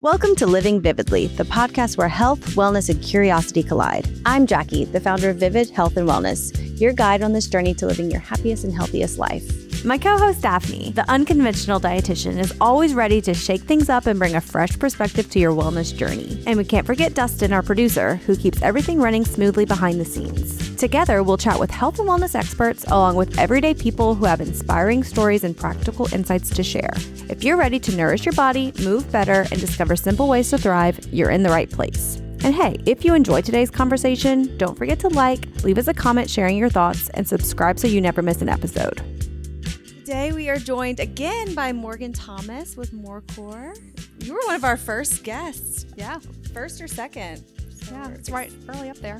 Welcome to Living Vividly, the podcast where health, wellness, and curiosity collide. I'm Jackie, the founder of Vivid Health and Wellness, your guide on this journey to living your happiest and healthiest life. My co-host Daphne, the unconventional dietitian, is always ready to shake things up and bring a fresh perspective to your wellness journey. And we can't forget Dustin, our producer, who keeps everything running smoothly behind the scenes. Together, we'll chat with health and wellness experts along with everyday people who have inspiring stories and practical insights to share. If you're ready to nourish your body, move better, and discover simple ways to thrive, you're in the right place. And hey, if you enjoyed today's conversation, don't forget to leave us a comment sharing your thoughts, and subscribe so you never miss an episode. Today we are joined again by Morgan Thomas with MoreCore. You were one of our first guests. Yeah. First or second. So yeah, it's right early up there.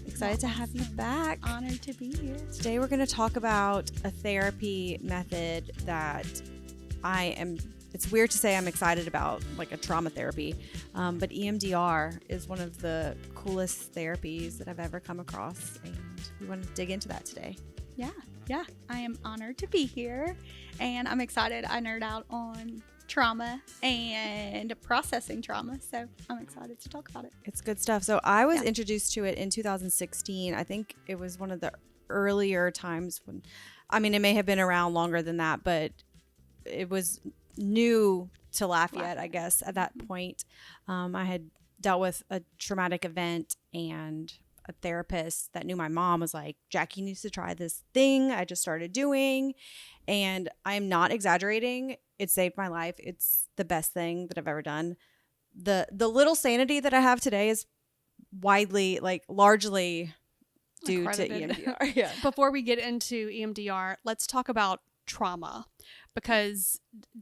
Excited to have you back. Honored to be here. Today we're going to talk about a therapy method that it's weird to say I'm excited about, like a trauma therapy, but EMDR is one of the coolest therapies that I've ever come across, and we want to dig into that today. Yeah. I am honored to be here, and I'm excited. I nerd out on trauma and processing trauma, so I'm excited to talk about it. It's good stuff. So I was introduced to it in 2016. I think it was one of the earlier times when, it may have been around longer than that, but it was new to Lafayette, I guess, at that point. I had dealt with a traumatic event, and a therapist that knew my mom was like, Jackie needs to try this thing I just started doing. And I'm not exaggerating. It saved my life. It's the best thing that I've ever done. The little sanity that I have today is largely due to EMDR. Yeah. Before we get into EMDR, let's talk about trauma, because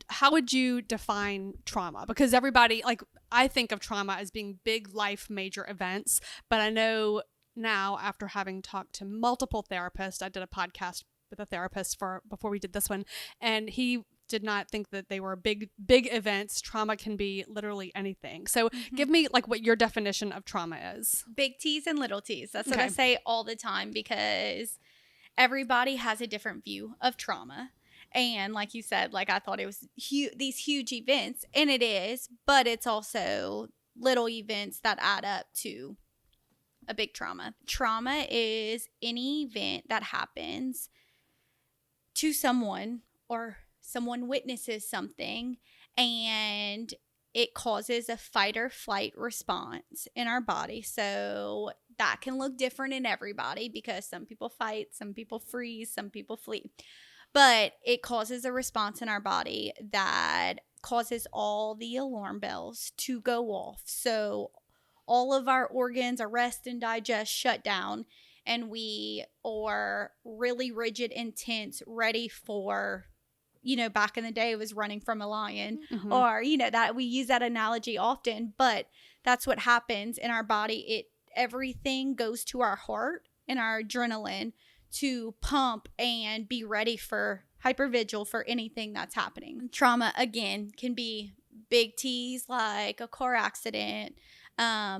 how would you define trauma? Because everybody, I think of trauma as being big life major events, but I know now, after having talked to multiple therapists, I did a podcast with a therapist before we did this one, and he did not think that they were big events. Trauma can be literally anything. So give me what your definition of trauma is. Big T's and little T's. That's what I say all the time, because everybody has a different view of trauma. And like you said, I thought it was these huge events, and it is, but it's also little events that add up to a big trauma. Trauma is any event that happens to someone, or someone witnesses something, and it causes a fight or flight response in our body. So that can look different in everybody, because some people fight, some people freeze, some people flee. But it causes a response in our body that causes all the alarm bells to go off. So all of our organs, arrest and digest, shut down, and we are really rigid and tense, ready for, back in the day it was running from a lion, or, that we use that analogy often, but that's what happens in our body. Everything goes to our heart and our adrenaline to pump and be ready for hypervigil for anything that's happening. Trauma, again, can be big T's, like a car accident,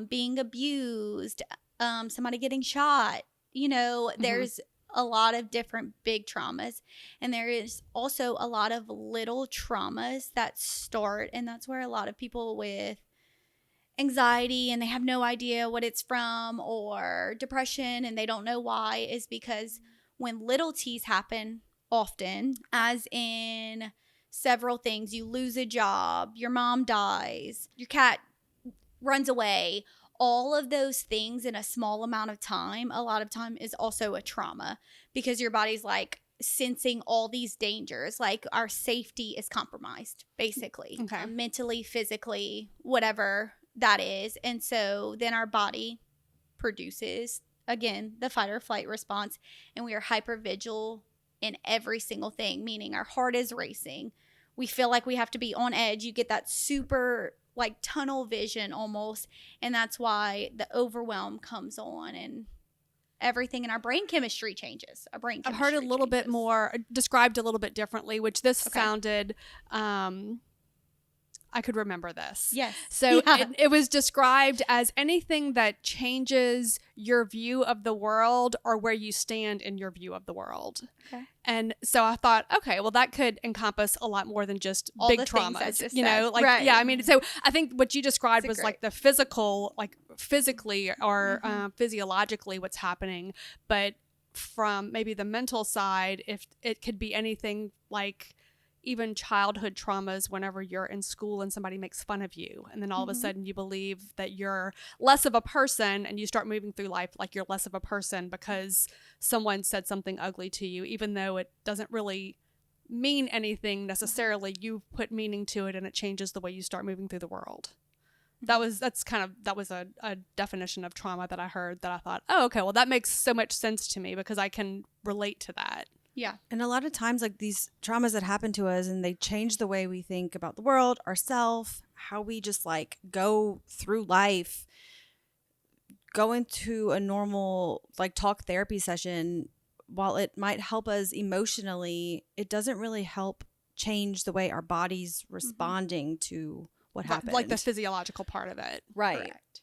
being abused, somebody getting shot. There's a lot of different big traumas, and there is also a lot of little traumas that start, and that's where a lot of people with anxiety, and they have no idea what it's from, or depression, and they don't know why, is because when little T's happen often, as in several things, you lose a job, your mom dies, your cat runs away, all of those things in a small amount of time, a lot of time is also a trauma, because your body's sensing all these dangers, our safety is compromised, basically, mentally, physically, whatever that is. And so then our body produces, again, the fight or flight response, and we are hypervigilant in every single thing, meaning our heart is racing. We feel like we have to be on edge. You get that super tunnel vision almost, and that's why the overwhelm comes on, and everything in our brain chemistry changes. I've heard a little bit more described a little bit differently, which this sounded I could remember this. Yes. So Yeah. it was described as anything that changes your view of the world or where you stand in your view of the world. Okay. And so I thought, okay, well, that could encompass a lot more than just All big the things I traumas, just you know, said. like, Right. yeah, I mean, so I think what you described That's was like the physical, like physically or physiologically what's happening. But from maybe the mental side, if it could be anything like even childhood traumas, whenever you're in school and somebody makes fun of you, and then all of a sudden you believe that you're less of a person, and you start moving through life like you're less of a person because someone said something ugly to you, even though it doesn't really mean anything necessarily. You put meaning to it and it changes the way you start moving through the world. That was a definition of trauma that I heard that I thought, oh, okay, well, that makes so much sense to me because I can relate to that. Yeah. And a lot of times, like these traumas that happen to us, and they change the way we think about the world, ourselves, how we just like go through life. Going to a normal like talk therapy session, while it might help us emotionally, it doesn't really help change the way our body's responding to what happened. Like the physiological part of it. Right. Correct.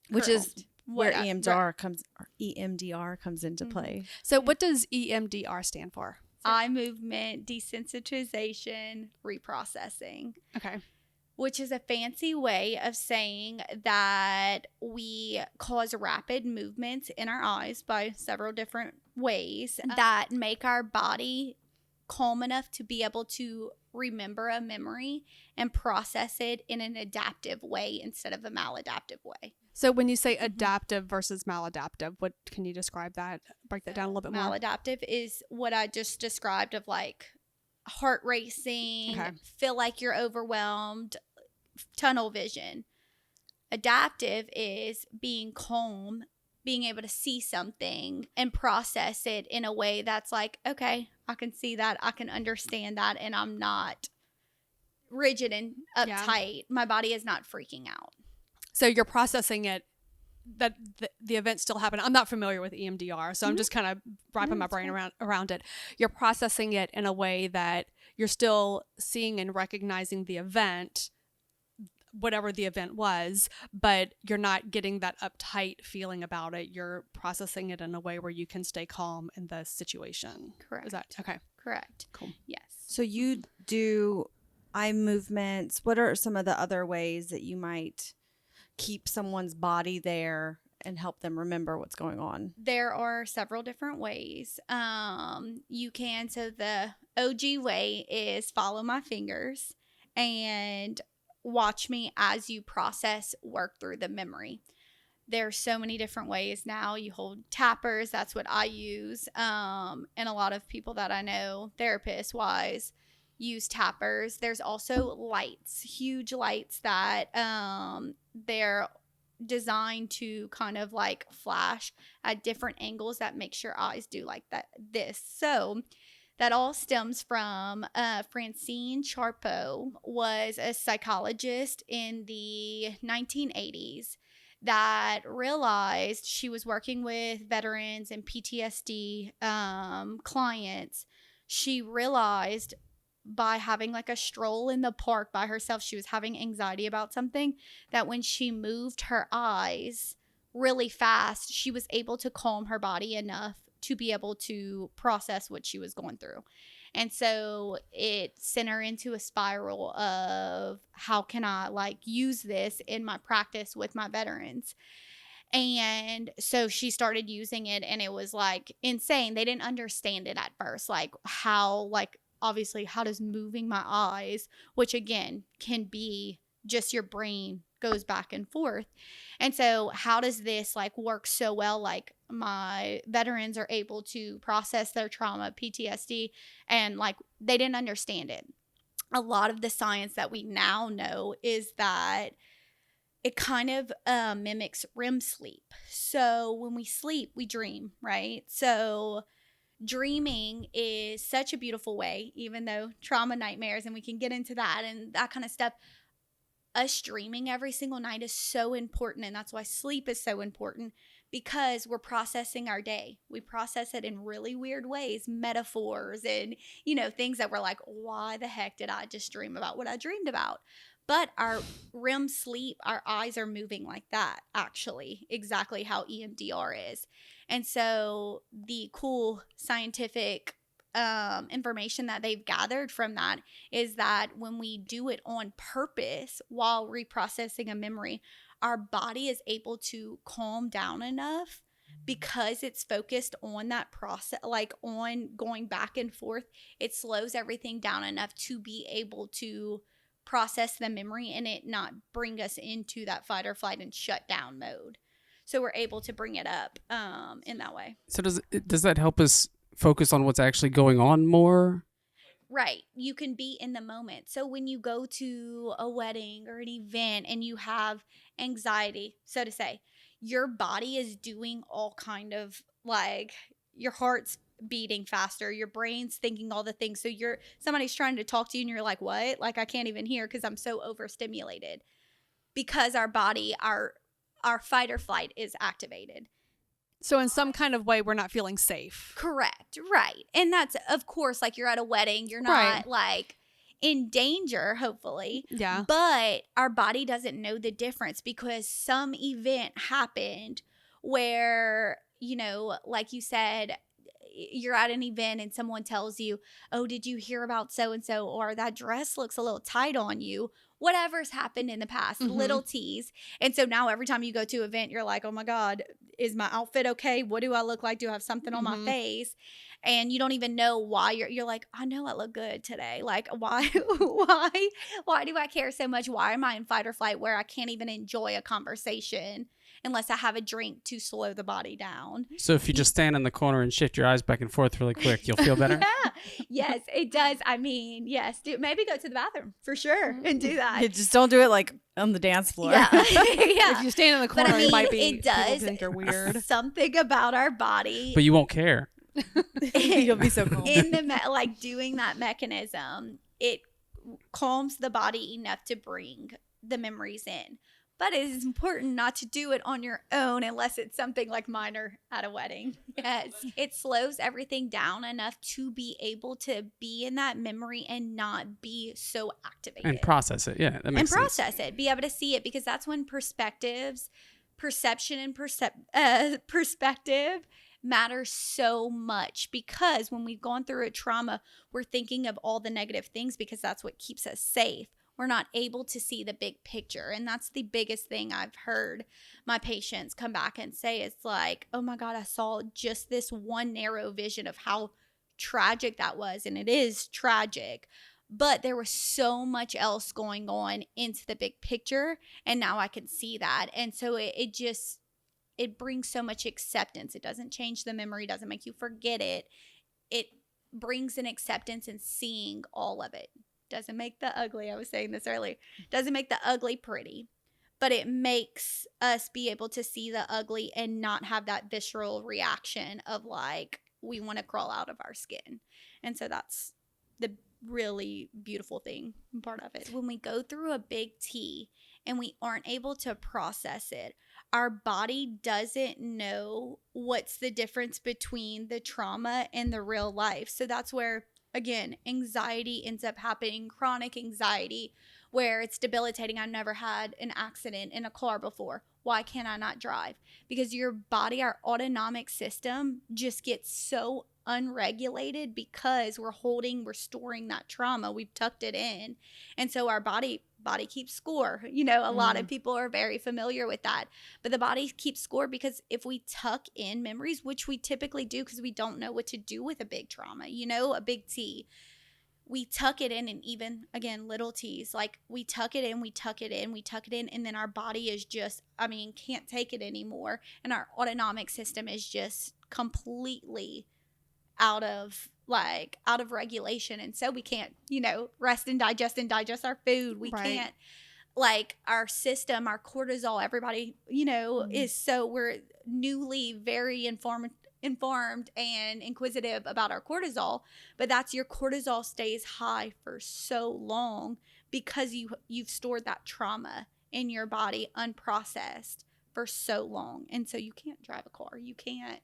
Which is where What- EMDR comes into play. So what does EMDR stand for? Eye movement, desensitization, reprocessing. Okay. Which is a fancy way of saying that we cause rapid movements in our eyes by several different ways that make our body calm enough to be able to remember a memory and process it in an adaptive way instead of a maladaptive way. So when you say adaptive versus maladaptive, what can you describe that? Break that down a little bit more. Maladaptive is what I just described of like heart racing, Okay. feel like you're overwhelmed, tunnel vision. Adaptive is being calm, being able to see something and process it in a way that's like, okay, I can see that, I can understand that, and I'm not rigid and uptight. My body is not freaking out. So you're processing it, that the event still happened. I'm not familiar with EMDR, so I'm just kind of wrapping my brain around it. You're processing it in a way that you're still seeing and recognizing the event, whatever the event was, but you're not getting that uptight feeling about it. You're processing it in a way where you can stay calm in the situation. Correct. Is that okay? Correct. Cool. Yes. So you do eye movements. What are some of the other ways that you might keep someone's body there and help them remember what's going on? There are several different ways. You can, so the OG way is follow my fingers and watch me as you work through the memory. There's so many different ways now. You hold tappers. That's what I use. And a lot of people that I know, therapist wise, use tappers. There's also lights, huge lights that they're designed to kind of like flash at different angles that makes your eyes do like this. So that all stems from Francine Charpeau was a psychologist in the 1980s that realized she was working with veterans and PTSD clients. She realized by having like a stroll in the park by herself, she was having anxiety about something, that when she moved her eyes really fast, she was able to calm her body enough to be able to process what she was going through. And so it sent her into a spiral of how can I like use this in my practice with my veterans. And so she started using it, and it was like insane. They didn't understand it at first, like how, like, obviously, how does moving my eyes, which again can be just your brain goes back and forth. And so how does this like work so well? Like my veterans are able to process their trauma, PTSD, and like they didn't understand it. A lot of the science that we now know is that it kind of mimics REM sleep. So when we sleep, we dream, right? So dreaming is such a beautiful way, even though trauma nightmares, and we can get into that and that kind of stuff. Us dreaming every single night is so important, and that's why sleep is so important, because we're processing our day. We process it in really weird ways, metaphors and, things that we're like, why the heck did I just dream about what I dreamed about? But our REM sleep, our eyes are moving like that, actually, exactly how EMDR is. And so the cool scientific information that they've gathered from that is that when we do it on purpose while reprocessing a memory, our body is able to calm down enough because it's focused on that process, like on going back and forth. It slows everything down enough to be able to process the memory and it not bring us into that fight or flight and shut down mode. So we're able to bring it up in that way. So does that help us focus on what's actually going on more? Right. You can be in the moment. So when you go to a wedding or an event and you have anxiety, so to say, your body is doing all kind of like your heart's beating faster, your brain's thinking all the things. So somebody's trying to talk to you and you're like, what? Like I can't even hear because I'm so overstimulated. Because our body, our fight or flight is activated. So in some kind of way, we're not feeling safe. Correct. Right. And that's, of course, like you're at a wedding, you're not like in danger, hopefully. Yeah. But our body doesn't know the difference because some event happened where, you know, like you said, you're at an event and someone tells you, oh, did you hear about so-and-so? Or that dress looks a little tight on you. Whatever's happened in the past, little tease. And so now every time you go to an event, you're like, oh my God, is my outfit okay? What do I look like? Do I have something on my face? And you don't even know why you're like, I know I look good today. Like, why do I care so much? Why am I in fight or flight where I can't even enjoy a conversation unless I have a drink to slow the body down? So if you just stand in the corner and shift your eyes back and forth really quick, you'll feel better? Yeah. Yes, it does. I mean, yes. Maybe go to the bathroom for sure and do that. Just don't do it like on the dance floor. Yeah. Yeah. If you stand in the corner, But I mean, it might be. it does people think you're weird. something about our body. But you won't care. You'll be so calm. In the like doing that mechanism, it calms the body enough to bring the memories in. But it is important not to do it on your own unless it's something like minor at a wedding. Yes. It slows everything down enough to be able to be in that memory and not be so activated. And process it. Yeah, that makes sense. And process it. Be able to see it, because that's when perception and perspective matters so much, because when we've gone through a trauma, we're thinking of all the negative things because that's what keeps us safe. We're not able to see the big picture. And that's the biggest thing I've heard my patients come back and say. It's like, oh my God, I saw just this one narrow vision of how tragic that was. And it is tragic. But there was so much else going on into the big picture. And now I can see that. And so it brings so much acceptance. It doesn't change the memory, doesn't make you forget it. It brings an acceptance and seeing all of it. Doesn't make the ugly. I was saying this earlier. Doesn't make the ugly pretty, but it makes us be able to see the ugly and not have that visceral reaction of like, we want to crawl out of our skin. And so that's the really beautiful thing, part of it. When we go through a big T and we aren't able to process it, our body doesn't know what's the difference between the trauma and the real life. So that's where, again, anxiety ends up happening, chronic anxiety, where it's debilitating. I've never had an accident in a car before. Why can I not drive? Because your body, our autonomic system just gets so unregulated because we're storing that trauma. We've tucked it in. And so our body keeps score. You know, a lot of people are very familiar with that. But the body keeps score because if we tuck in memories, which we typically do because we don't know what to do with a big trauma, you know, a big T, we tuck it in. And even, again, little T's, like we tuck it in, and then our body is just, can't take it anymore. And our autonomic system is just completely out of regulation. And so we can't, rest and digest our food. We can't, like, our system, our cortisol, everybody, is so, we're newly very informed and inquisitive about our cortisol, but that's, your cortisol stays high for so long because you've stored that trauma in your body unprocessed for so long. And so you can't drive a car. You can't,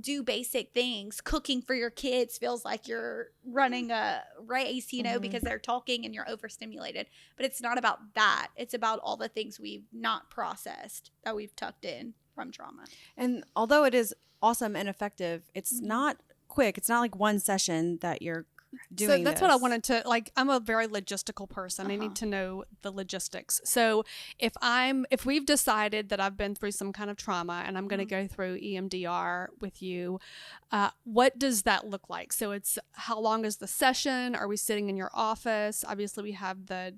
do basic things. Cooking for your kids feels like you're running a race, because they're talking and you're overstimulated. But it's not about that. It's about all the things we've not processed that we've tucked in from trauma. And although it is awesome and effective, it's not quick. It's not like one session that you're doing. So that's what I wanted to, I'm a very logistical person. I need to know the logistics. So if we've decided that I've been through some kind of trauma and I'm going to go through EMDR with you, what does that look like? So it's, how long is the session? Are we sitting in your office? Obviously we have the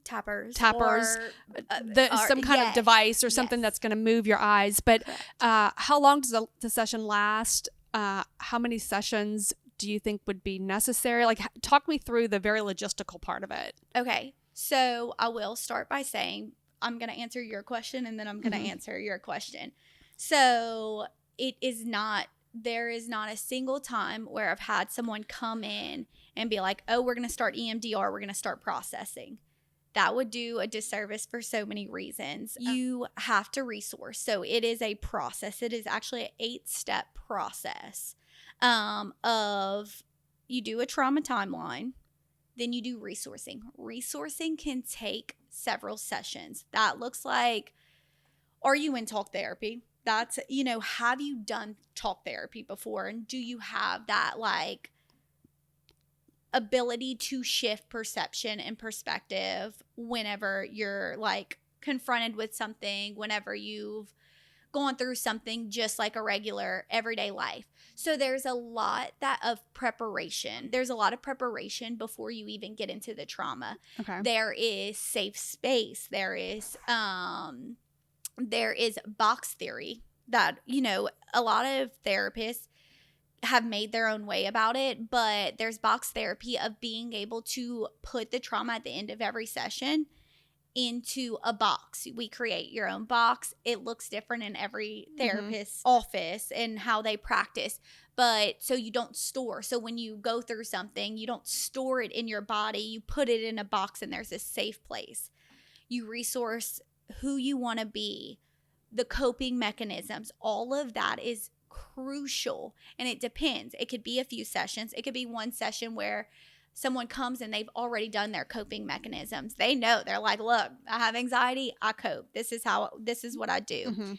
tappers, or, some kind of device or something that's going to move your eyes. But how long does the session last? How many sessions do you think would be necessary? Talk me through the very logistical part of it. Okay. So I will start by saying, I'm going to answer your question and then I'm going to answer your question. So there is not a single time where I've had someone come in and be like, oh, we're going to start EMDR. We're going to start processing. That would do a disservice for so many reasons. You have to resource. So it is a process. It is actually an 8-step process. Of you do a trauma timeline, then you do resourcing. Resourcing can take several sessions. That looks like, are you in talk therapy? That's, have you done talk therapy before? And do you have that ability to shift perception and perspective whenever you're confronted with something, whenever you've gone through something just like a regular everyday life. So there's a lot of preparation. There's a lot of preparation before you even get into the trauma. Okay. There is safe space. There is box theory that, a lot of therapists have made their own way about it, but there's box therapy of being able to put the trauma at the end of every session into a box. We create your own box. It looks different in every therapist's office and how they practice. But so you don't store. So when you go through something, you don't store it in your body. You put it in a box and there's a safe place. You resource who you want to be, the coping mechanisms. All of that is crucial. And it depends. It could be a few sessions. It could be one session where someone comes and they've already done their coping mechanisms. They know. They're like, look, I have anxiety. I cope. This is what I do.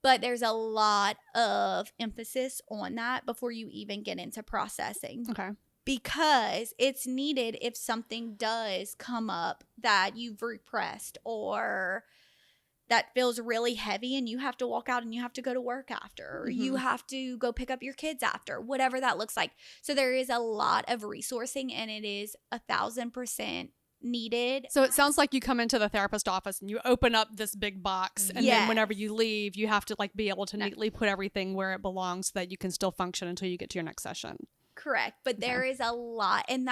But there's a lot of emphasis on that before you even get into processing. Okay. Because it's needed if something does come up that you've repressed or that feels really heavy and you have to walk out and you have to go to work after, or you have to go pick up your kids after, whatever that looks like. So there is a lot of resourcing and it is 1,000% needed. So it sounds like you come into the therapist office and you open up this big box and then whenever you leave, you have to be able to neatly put everything where it belongs so that you can still function until you get to your next session. Correct. But there is a lot, and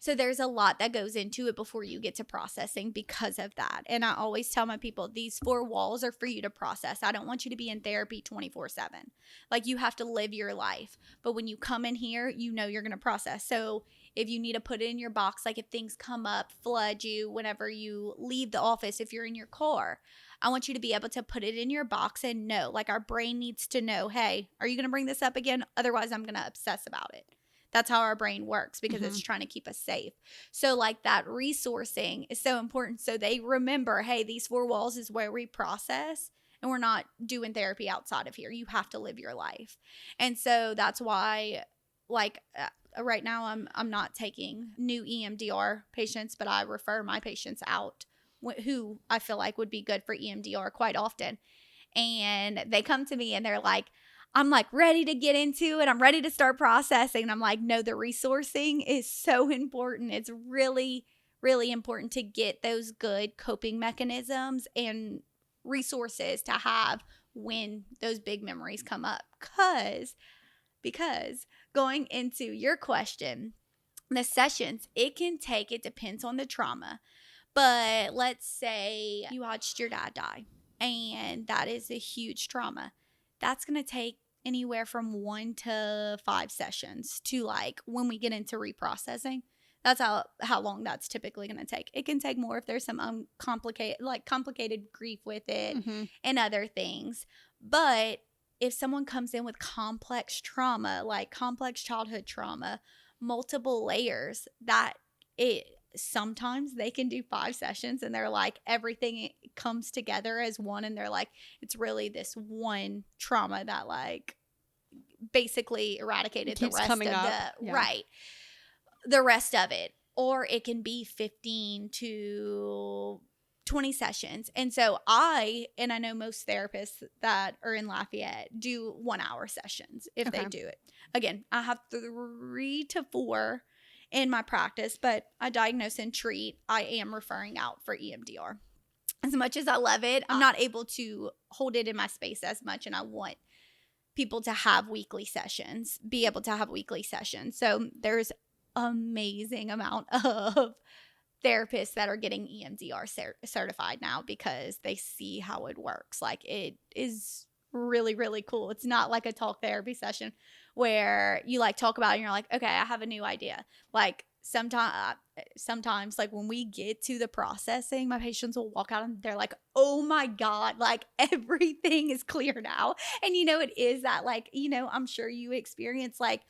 there's a lot that goes into it before you get to processing because of that. And I always tell my people, these 4 walls are for you to process. I don't want you to be in therapy 24/7. You have to live your life. But when you come in here, you're going to process. So if you need to put it in your box, if things come up, flood you whenever you leave the office, if you're in your car, I want you to be able to put it in your box and know, our brain needs to know, hey, are you going to bring this up again? Otherwise, I'm going to obsess about it. That's how our brain works because it's trying to keep us safe. So that resourcing is so important. So they remember, hey, these 4 walls is where we process and we're not doing therapy outside of here. You have to live your life. And so that's why right now I'm not taking new EMDR patients, but I refer my patients out who I feel like would be good for EMDR quite often. And they come to me and they're like, I'm ready to get into it. I'm ready to start processing. And I'm like, no, the resourcing is so important. It's really, really important to get those good coping mechanisms and resources to have when those big memories come up. Because going into your question, the sessions, it depends on the trauma. But let's say you watched your dad die and that is a huge trauma. That's going to take anywhere from 1 to 5 sessions to when we get into reprocessing, That's how long that's typically going to take. It can take more if there's some complicated grief with it and other things. But if someone comes in with complex trauma, like complex childhood trauma, multiple layers, sometimes they can do 5 sessions and they're like, everything comes together as one, and they're like, it's really this one trauma that like basically eradicated the rest of the rest of it. Or it can be 15 to 20 sessions. And so I know most therapists that are in Lafayette do 1 hour sessions if they do it. Again, I have 3 to 4 in my practice, but I diagnose and treat. I am referring out for EMDR. As much as I love it, I'm not able to hold it in my space as much, and I want people to have weekly sessions, be able to have weekly sessions. So there's amazing amount of therapists that are getting EMDR certified now because they see how it works. Like, it is really, really cool. It's not like a talk therapy session where you like talk about it and you're like, okay, I have a new idea. Like sometimes like when we get to the processing, my patients will walk out and they're like, oh my God, like everything is clear now. And it is that, like, I'm sure you experience like,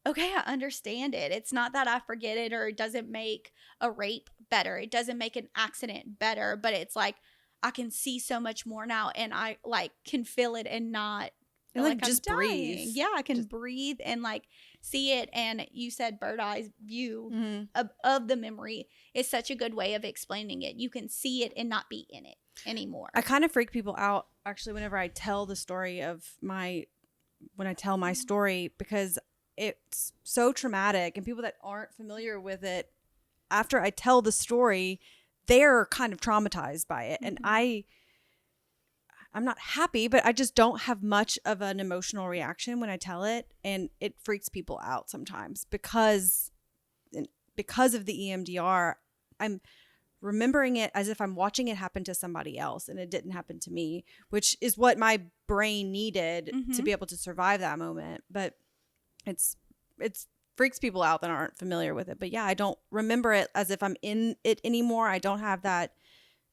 okay, I understand it. It's not that I forget it, or it doesn't make a rape better. It doesn't make an accident better, but it's like, I can see so much more now, and I like can feel it and not feel like just I'm breathe. Dying. Yeah, I can breathe and like see it. And you said bird eye view of the memory is such a good way of explaining it. You can see it and not be in it anymore. I kind of freak people out actually whenever I tell the story of when I tell my story, because it's so traumatic, and people that aren't familiar with it, after I tell the story, they're kind of traumatized by it. And I'm not happy, but I just don't have much of an emotional reaction when I tell it. And it freaks people out sometimes because of the EMDR. I'm remembering it as if I'm watching it happen to somebody else, and it didn't happen to me, which is what my brain needed to be able to survive that moment. But it's freaks people out that aren't familiar with it. But yeah, I don't remember it as if I'm in it anymore. I don't have that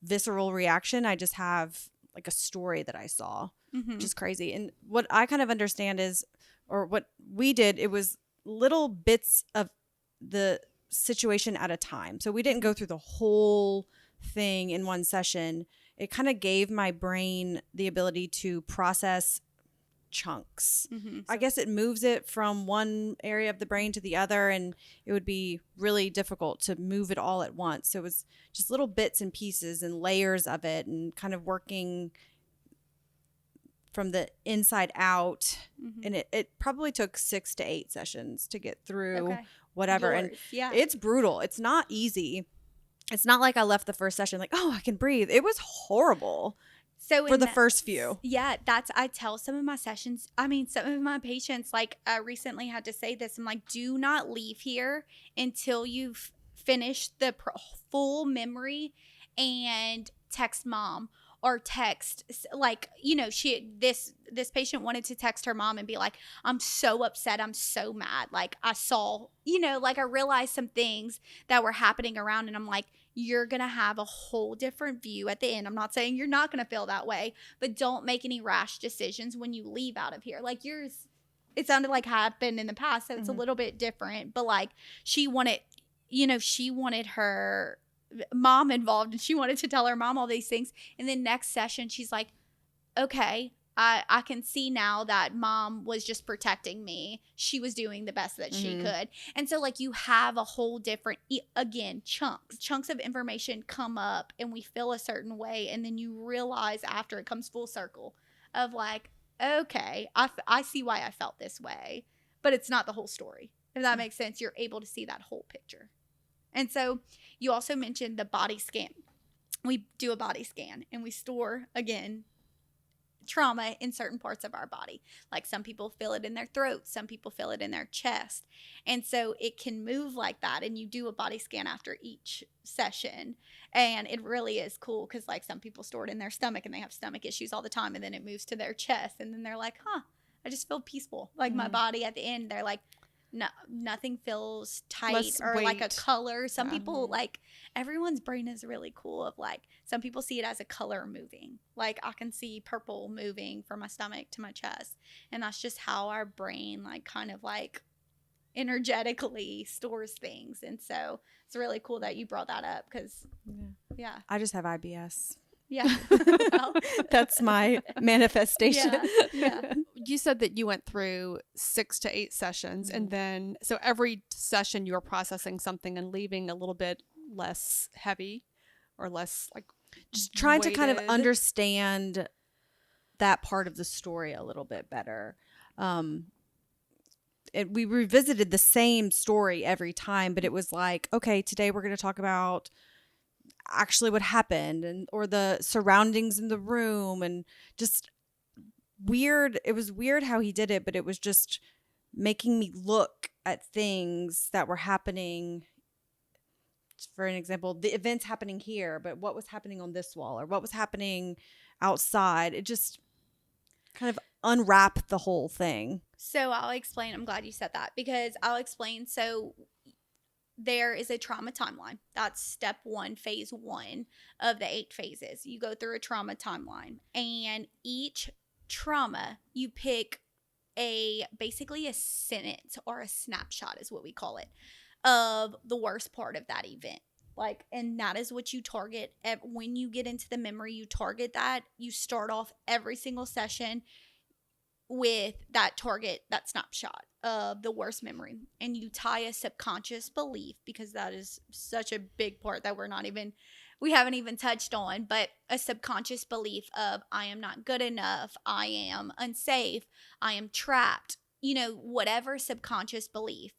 visceral reaction. I just have like a story that I saw, which is crazy. And what I kind of understand is, or what we did, it was little bits of the situation at a time. So we didn't go through the whole thing in one session. It kind of gave my brain the ability to process chunks. I guess it moves it from one area of the brain to the other, and it would be really difficult to move it all at once. So it was just little bits and pieces and layers of it, and kind of working from the inside out. And it probably took 6 to 8 sessions to get through whatever. And it's brutal. It's not easy. It's not like I left the first session like, oh, I can breathe. It was horrible. So for the first few. Yeah, I tell some of my sessions, some of my patients, like I recently had to say this. I'm like, do not leave here until you've finished the full memory, and text mom or text, like, this patient wanted to text her mom and be like, I'm so upset. I'm so mad. Like I saw, like I realized some things that were happening around, and I'm like, you're going to have a whole different view at the end. I'm not saying you're not going to feel that way, but don't make any rash decisions when you leave out of here. Like yours, it sounded like happened in the past, so it's a little bit different, but like she wanted her mom involved, and she wanted to tell her mom all these things. And then next session, she's like, okay, I can see now that mom was just protecting me. She was doing the best that she could. And so like you have a whole different, again, chunks of information come up, and we feel a certain way. And then you realize after it comes full circle of like, okay, I see why I felt this way, but it's not the whole story. If that makes sense, you're able to see that whole picture. And so you also mentioned the body scan. We do a body scan, and we store, again, trauma in certain parts of our body. Like some people feel it in their throat, some people feel it in their chest. And so it can move like that, and you do a body scan after each session. And it really is cool because like some people store it in their stomach and they have stomach issues all the time, and then it moves to their chest, and then they're like, I just feel peaceful. Like my body at the end, they're like, nothing feels tight Less or like a weight. color. Some Yeah. people, like, everyone's brain is really cool of, like, some people see it as a color moving. Like, I can see purple moving from my stomach to my chest, and that's just how our brain, like, kind of like energetically stores things. And so it's really cool that you brought that up, because yeah. I just have IBS. Yeah. Well, That's my manifestation. yeah. You said that you went through 6 to 8 sessions, and then so every session you were processing something and leaving a little bit less heavy or less like Just trying to kind of weighted. understand that part of the story a little bit better. We revisited the same story every time, but it was like, okay, today we're going to talk about actually what happened, and or the surroundings in the room, and just weird. It was weird how he did it, but it was just making me look at things that were happening. For an example, the events happening here, but what was happening on this wall, or what was happening outside. It just kind of unwrapped the whole thing. So I'll explain. I'm glad you said that, because I'll explain. So there is a trauma timeline. That's step 1, phase 1 of the 8 phases. You go through a trauma timeline, and each trauma you pick basically a sentence or a snapshot is what we call it, of the worst part of that event. Like, and that is what you target. When you get into the memory, you target that. You start off every single session with that target, that snapshot of the worst memory, and you tie a subconscious belief, because that is such a big part that we haven't even touched on, but a subconscious belief of, I am not good enough, I am unsafe, I am trapped, whatever subconscious belief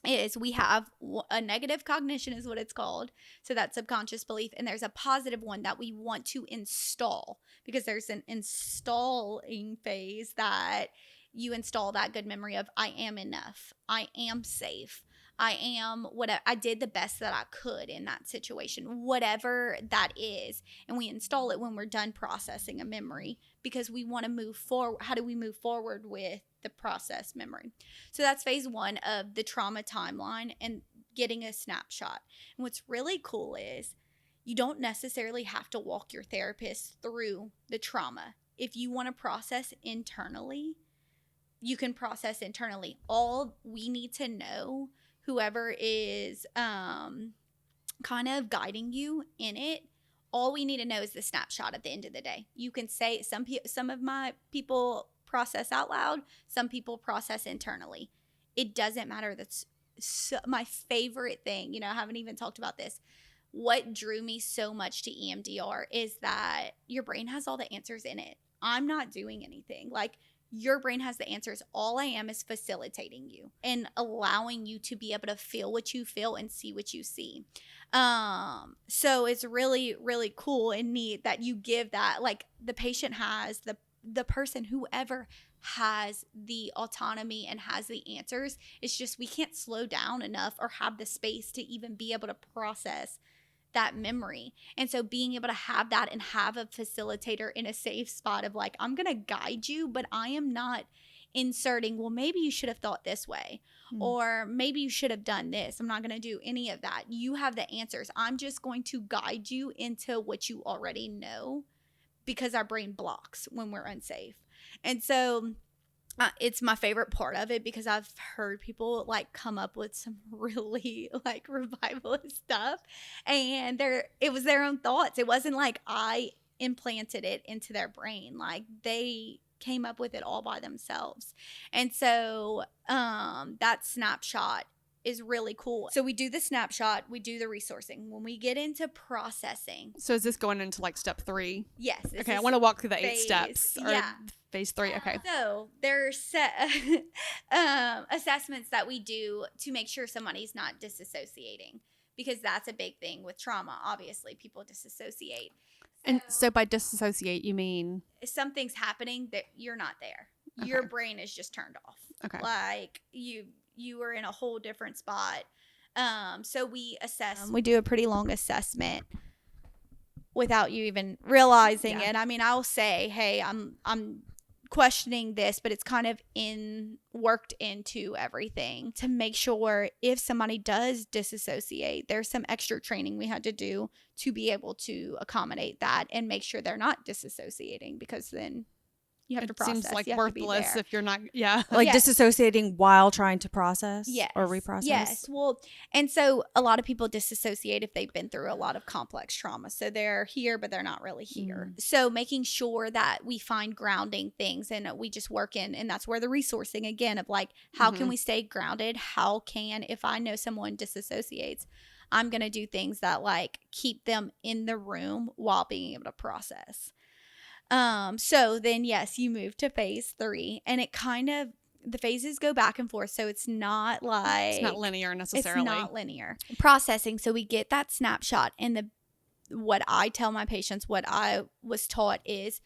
is. We have a negative cognition is what it's called, so that's subconscious belief, and there's a positive one that we want to install, because there's an installing phase that you install that good memory of, I am enough, I am safe, I am whatever, I did the best that I could in that situation, whatever that is. And we install it when we're done processing a memory, because we want to move forward. How do we move forward with the process memory? So that's phase 1 of the trauma timeline, and getting a snapshot. And what's really cool is you don't necessarily have to walk your therapist through the trauma. If you want to process internally, you can process internally. All we need to know, whoever is kind of guiding you in it, all we need to know is the snapshot at the end of the day. You can say, some of my people process out loud, some people process internally. It doesn't matter. That's my favorite thing. I haven't even talked about this. What drew me so much to EMDR is that your brain has all the answers in it. I'm not doing anything. Like, your brain has the answers. All I am is facilitating you and allowing you to be able to feel what you feel and see what you see. So it's really, really cool and neat that you give that. Like, the patient has the person, whoever has the autonomy and has the answers. It's just we can't slow down enough or have the space to even be able to process that memory. And so being able to have that and have a facilitator in a safe spot of, like, I'm going to guide you, but I am not inserting, well, maybe you should have thought this way, or maybe you should have done this. I'm not going to do any of that. You have the answers. I'm just going to guide you into what you already know, because our brain blocks when we're unsafe. And so it's my favorite part of it, because I've heard people like come up with some really like revivalist stuff, and it was their own thoughts. It wasn't like I implanted it into their brain. Like, they came up with it all by themselves. And so that snapshot is really cool. So we do the snapshot, we do the resourcing. When we get into processing. So is this going into like step 3? Yes. Okay, I want to walk through the 8 steps. Or yeah. Phase 3. Okay. So there are set assessments that we do to make sure somebody's not disassociating, because that's a big thing with trauma. Obviously, people disassociate. And so by disassociate, you mean? If something's happening that you're not there. Okay. Your brain is just turned off. Okay. Like, you are in a whole different spot. So we assess. We do a pretty long assessment without you even realizing it. I mean, I'll say, hey, I'm questioning this, but it's kind of worked into everything to make sure if somebody does disassociate, there's some extra training we had to do to be able to accommodate that and make sure they're not disassociating, because then you have to process. Seems like you have to be worthless there. if you're not. Yeah. Like Yes. disassociating while trying to process Yes. or reprocess. Yes. Well, and so a lot of people disassociate if they've been through a lot of complex trauma. So they're here, but they're not really here. So making sure that we find grounding things and we just work in, and that's where the resourcing again of like, how can we stay grounded? How can, if I know someone disassociates, I'm going to do things that like keep them in the room while being able to process. So then, yes, you move to phase 3, and it kind of, the phases go back and forth. So it's not like, It's not linear necessarily. It's not linear. Processing. So we get that snapshot, and what I tell my patients, what I was taught is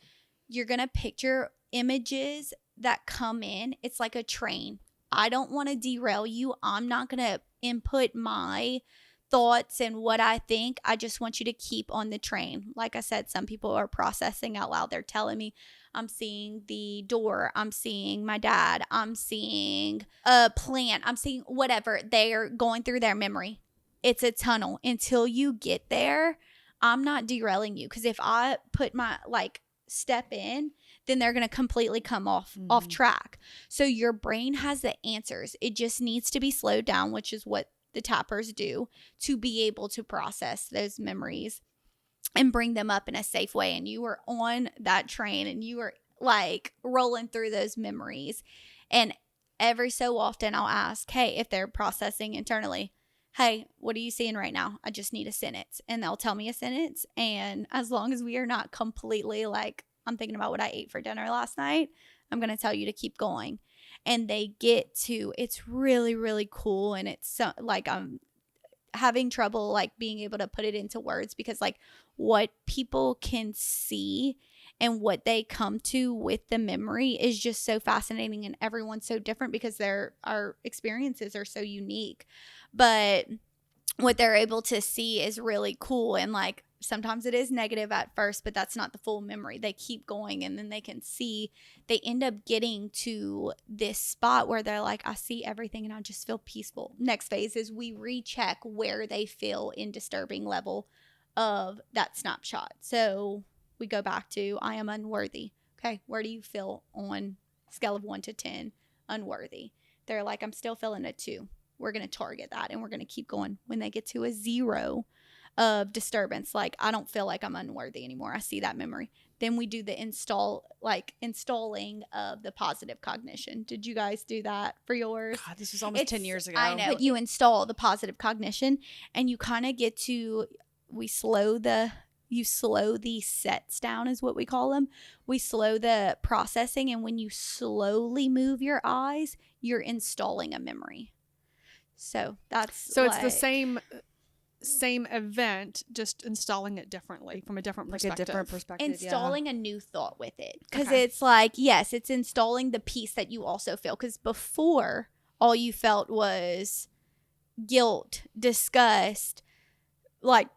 you're going to picture images that come in. It's like a train. I don't want to derail you. I'm not going to input my thoughts and what I think. I just want you to keep on the train. Like I said, some people are processing out loud. They're telling me, I'm seeing the door, I'm seeing my dad, I'm seeing a plant, I'm seeing whatever. They're going through their memory. It's a tunnel. Until you get there, I'm not derailing you, because if I put my step in, then they're going to completely come off track. So your brain has the answers. It just needs to be slowed down, which is what the tappers do, to be able to process those memories and bring them up in a safe way. And you are on that train and you are like rolling through those memories. And every so often I'll ask, hey, if they're processing internally, hey, what are you seeing right now? I just need a sentence. And they'll tell me a sentence. And as long as we are not completely like, I'm thinking about what I ate for dinner last night, I'm going to tell you to keep going. And they get to, it's really, really cool. And it's so, like, I'm having trouble like being able to put it into words, because like what people can see and what they come to with the memory is just so fascinating, and everyone's so different because our experiences are so unique. But what they're able to see is really cool. And like sometimes it is negative at first, but that's not the full memory. They keep going, and then they can see, they end up getting to this spot where they're like, I see everything and I just feel peaceful. Next phase is we recheck where they feel in disturbing level of that snapshot. So we go back to, I am unworthy. Okay, where do you feel on scale of 1 to 10 unworthy? They're like, I'm still feeling a 2. We're going to target that, and we're going to keep going. When they get to a 0 of disturbance, like I don't feel like I'm unworthy anymore, I see that memory, then we do the installing of the positive cognition. Did you guys do that for yours? God, this was almost 10 years ago. I know. But you install the positive cognition, and you kind of get to, you slow the sets down is what we call them. We slow the processing, and when you slowly move your eyes, you're installing a memory. So that's it's the same event, just installing it differently from a different perspective. Like a different perspective. Installing a new thought with it. Because it's like, yes, it's installing the piece that you also feel. Because before, all you felt was guilt, disgust, like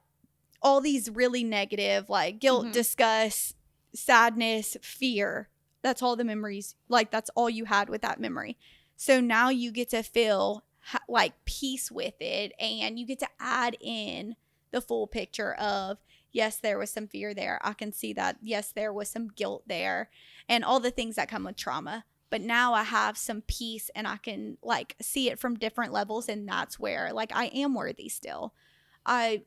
all these really negative, like guilt, disgust, sadness, fear. That's all the memories. Like that's all you had with that memory. So now you get to feel like peace with it, and you get to add in the full picture of, yes, there was some fear there, I can see that, yes, there was some guilt there, and all the things that come with trauma. But now I have some peace, and I can like see it from different levels, and that's where like I am worthy still. I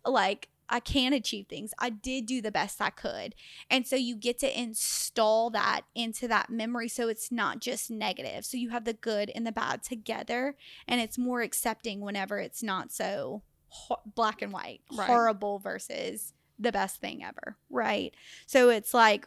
can achieve things. I did do the best I could. And so you get to install that into that memory, so it's not just negative. So you have the good and the bad together, and it's more accepting whenever it's not so black and white, horrible versus the best thing ever, right? So it's like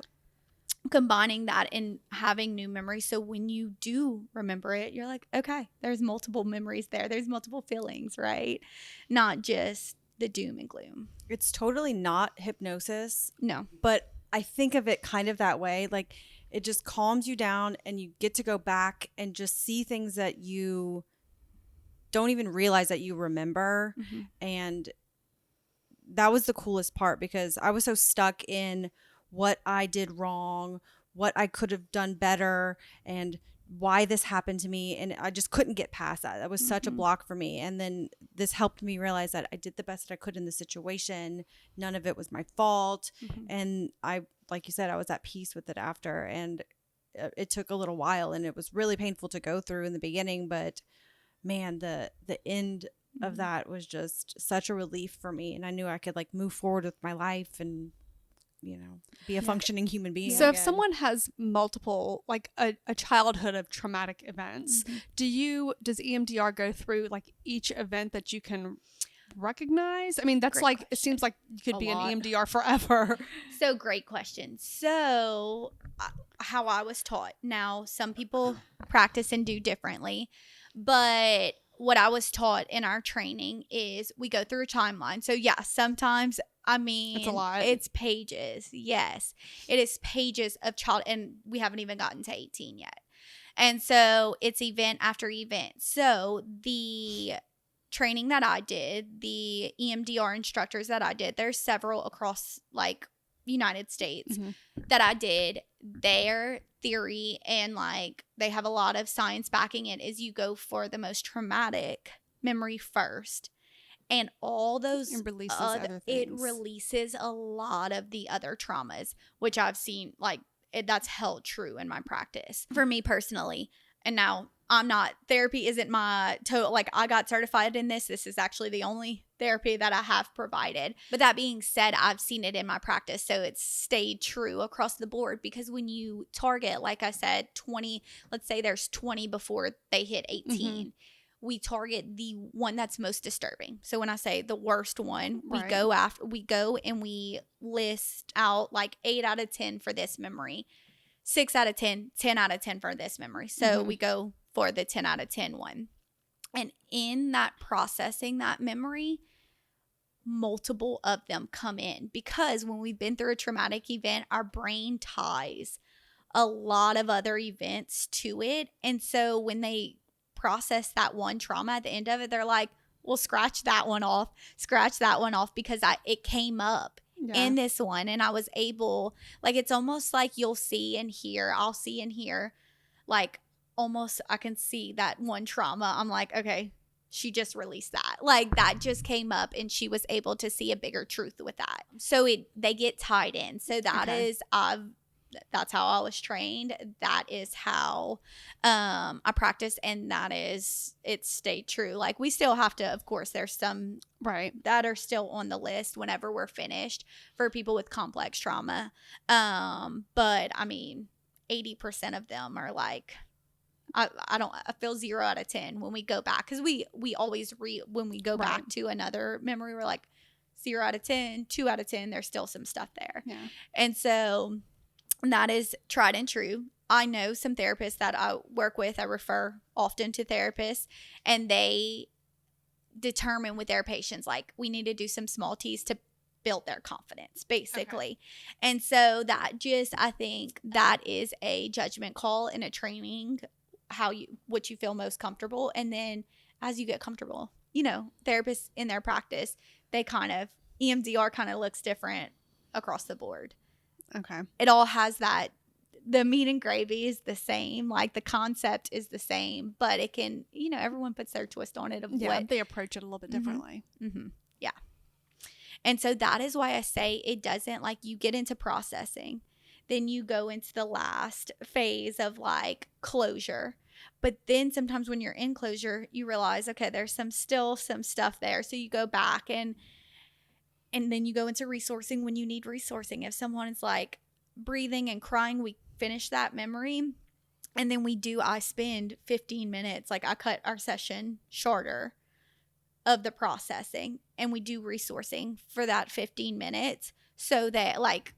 combining that and having new memories. So when you do remember it, you're like, okay, there's multiple memories there. There's multiple feelings, right? Not just the doom and gloom. It's totally not hypnosis. No. But I think of it kind of that way. Like it just calms you down, and you get to go back and just see things that you don't even realize that you remember. And that was the coolest part, because I was so stuck in what I did wrong, what I could have done better and why this happened to me. And I just couldn't get past that. That was such a block for me. And then this helped me realize that I did the best that I could in the situation. None of it was my fault. And I, like you said, I was at peace with it after. And it took a little while, and it was really painful to go through in the beginning, but man, the end of that was just such a relief for me. And I knew I could like move forward with my life and, you know, be a functioning human being. So again. if someone has multiple, like a childhood of traumatic events, does EMDR go through like each event that you can recognize? I mean, that's Great like, question. it seems like you could A be lot. an EMDR forever. So great question. So how I was taught. Now, some people practice and do differently, but what I was taught in our training is we go through a timeline. So yeah, sometimes, I mean, It's a lot. It's pages. Yes, it is pages of child, and we haven't even gotten to 18 yet. And so it's event after event. So the training that I did, the EMDR instructors that I did, there's several across like United States that I did. Their theory, and like they have a lot of science backing it, is you go for the most traumatic memory first, and all those It releases other it things. releases a lot of the other traumas, which I've seen like that's held true in my practice for me personally. And now I'm not, therapy isn't my total, like I got certified in this. This is actually the only therapy that I have provided. But that being said, I've seen it in my practice. So it's stayed true across the board, because when you target, like I said, 20, let's say there's 20 before they hit 18. We target the one that's most disturbing. So when I say the worst one, we go and we list out like 8 out of 10 for this memory, 6 out of 10, 10 out of 10 for this memory. So we go for the 10 out of 10 one. And in that processing that memory, multiple of them come in, because when we've been through a traumatic event, our brain ties a lot of other events to it. And so when they process that one trauma at the end of it, they're like, well, scratch that one off, because it came up in this one. And I was able, like, it's almost like I'll see and hear, like almost I can see that one trauma. I'm like, okay, she just released that. Like that just came up, and she was able to see a bigger truth with that. So they get tied in. So that is, that's how I was trained. That is how I practice, and it's stayed true. Like we still have to, of course, there's some that are still on the list whenever we're finished for people with complex trauma. But I mean, 80% of them are like, I feel 0 out of 10 when we go back, because we always when we go back to another memory, we're like 0 out of 10, 2 out of 10. There's still some stuff there, and so that is tried and true. I know some therapists that I work with. I refer often to therapists, and they determine with their patients, like, we need to do some small T's to build their confidence, basically. And so that just, I think that is a judgment call in a training, what you feel most comfortable. And then as you get comfortable, you know, therapists in their practice, EMDR kind of looks different across the board. Okay. It all has that, the meat and gravy is the same, like the concept is the same, but it can, you know, everyone puts their twist on it of what they approach it a little bit differently. Yeah. And so that is why I say it doesn't, like, you get into processing, then you go into the last phase of like closure. But then sometimes when you're in closure, you realize, okay, there's still some stuff there. So you go back and then you go into resourcing when you need resourcing. If someone is like breathing and crying, we finish that memory. And then I spend 15 minutes, like I cut our session shorter of the processing, and we do resourcing for that 15 minutes so that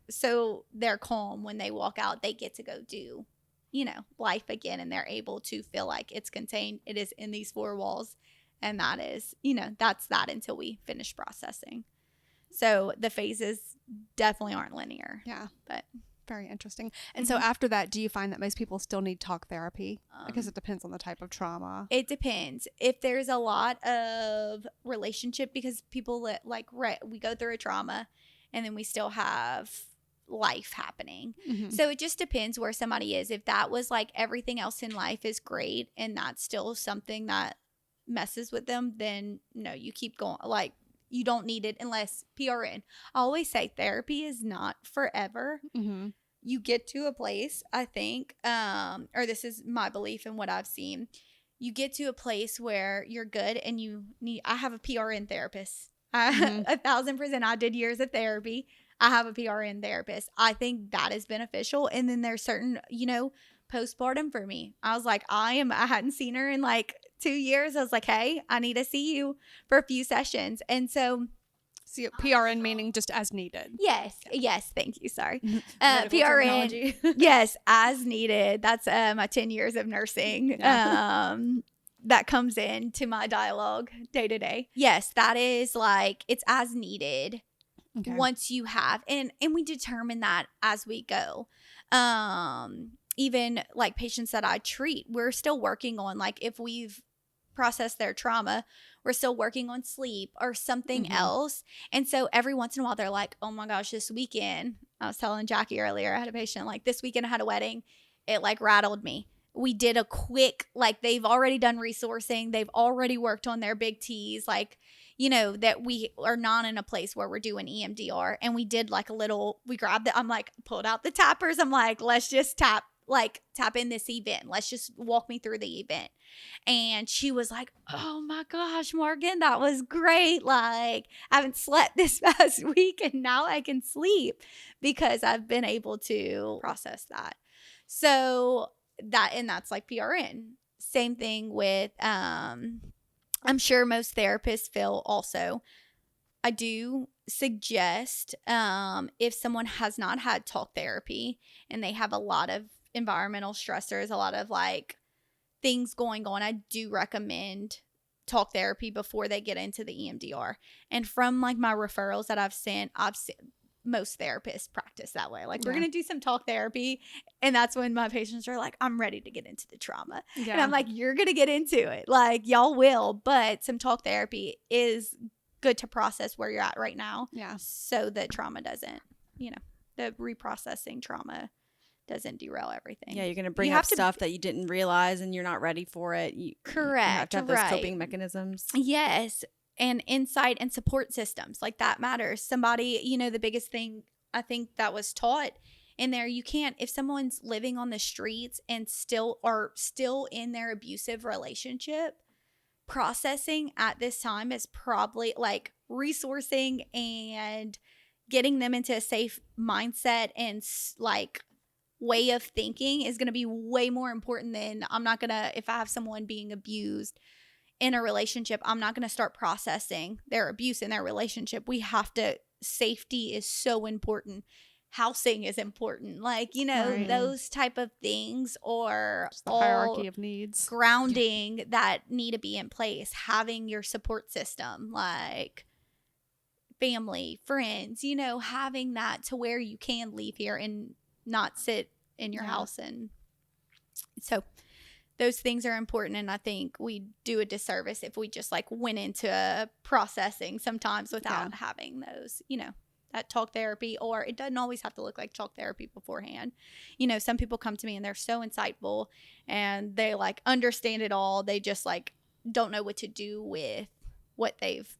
so they're calm when they walk out, they get to go do, you know, life again, and they're able to feel like it's contained. It is in these 4 walls. And that is, you know, that's that until we finish processing. So the phases definitely aren't linear. Yeah. But very interesting. And so after that, do you find that most people still need talk therapy? Because it depends on the type of trauma. It depends. If there's a lot of relationship, because people we go through a trauma and then we still have life happening. Mm-hmm. So it just depends where somebody is. If that was like everything else in life is great and that's still something that messes with them, then no, you keep going. Like, you don't need it unless PRN. I always say therapy is not forever. Mm-hmm. You get to a place, I think, or this is my belief and what I've seen. You get to a place where you're good and I have a PRN therapist. 1,000%. I did years of therapy. I have a PRN therapist. I think that is beneficial. And then there's certain, postpartum for me. I was like, I hadn't seen her in like 2 years. I was like, hey, I need to see you for a few sessions. And so See, PRN meaning just as needed. yes, thank you. Sorry. Medical PRN, terminology. yes, as needed. That's my 10 years of nursing. That comes into my dialogue day to day. Yes, that is like, it's as needed. Okay. Once you have, and we determine that as we go. Even like patients that I treat, we're still working on, like, if we've processed their trauma, we're still working on sleep or something else. And so every once in a while they're like, oh my gosh, this weekend, I was telling Jackie earlier, I had a patient like, this weekend I had a wedding. It like rattled me. We did a quick, like, they've already done resourcing. They've already worked on their big T's, like, that we are not in a place where we're doing EMDR. And we did like we grabbed I'm like, pulled out the tappers. I'm like, let's just tap in this event. Let's just walk me through the event. And she was like, oh my gosh, Morgan, that was great. Like, I haven't slept this past week and now I can sleep because I've been able to process that. So that's like PRN. Same thing with, I'm sure most therapists feel also. I do suggest if someone has not had talk therapy and they have a lot of environmental stressors, a lot of like things going on, I do recommend talk therapy before they get into the EMDR. And from like my referrals that I've seen most therapists practice that way. Like, we're going to do some talk therapy. And that's when my patients are like, I'm ready to get into the trauma. Yeah. And I'm like, you're going to get into it. Like, y'all will. But some talk therapy is good to process where you're at right now. Yeah. So that trauma doesn't, the reprocessing trauma doesn't derail everything. Yeah, you're going to bring up stuff that you didn't realize and you're not ready for it. Correct. You have to have those coping mechanisms. Yes. And insight and support systems, like, that matters. Somebody, the biggest thing I think that was taught in there, you can't, if someone's living on the streets and still in their abusive relationship, processing at this time is probably like resourcing and getting them into a safe mindset and like way of thinking is going to be way more important than if I have someone being abused in a relationship, I'm not going to start processing their abuse in their relationship. Safety is so important. Housing is important. Like, Right. those type of things, or Just the hierarchy of needs. grounding that need to be in place. Having your support system, like family, friends, having that to where you can leave here and not sit in your house. And so those things are important, and I think we do a disservice if we just like went into processing sometimes without having those, that talk therapy. Or it doesn't always have to look like talk therapy beforehand. Some people come to me and they're so insightful and they like understand it all. They just like don't know what to do with what they've,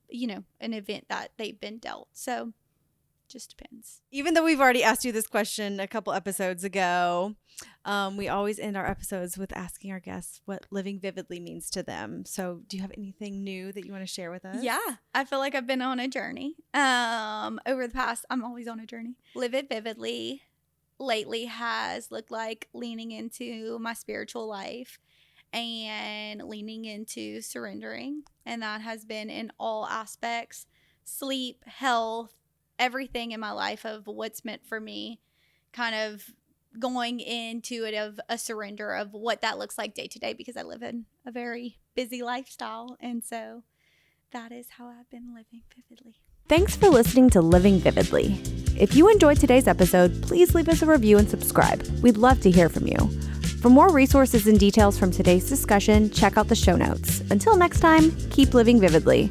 an event that they've been dealt. So just depends. Even though we've already asked you this question a couple episodes ago, we always end our episodes with asking our guests what living vividly means to them. So do you have anything new that you want to share with us? Yeah, I feel like I've been on a journey. Over the past, I'm always on a journey. Live it vividly lately has looked like leaning into my spiritual life and leaning into surrendering. And that has been in all aspects: sleep, health, everything in my life of what's meant for me, kind of going into it of a surrender of what that looks like day to day, because I live in a very busy lifestyle. And so that is how I've been living vividly. Thanks for listening to Living Vividly. If you enjoyed today's episode, please leave us a review and subscribe. We'd love to hear from you. For more resources and details from today's discussion, check out the show notes. Until next time, keep living vividly.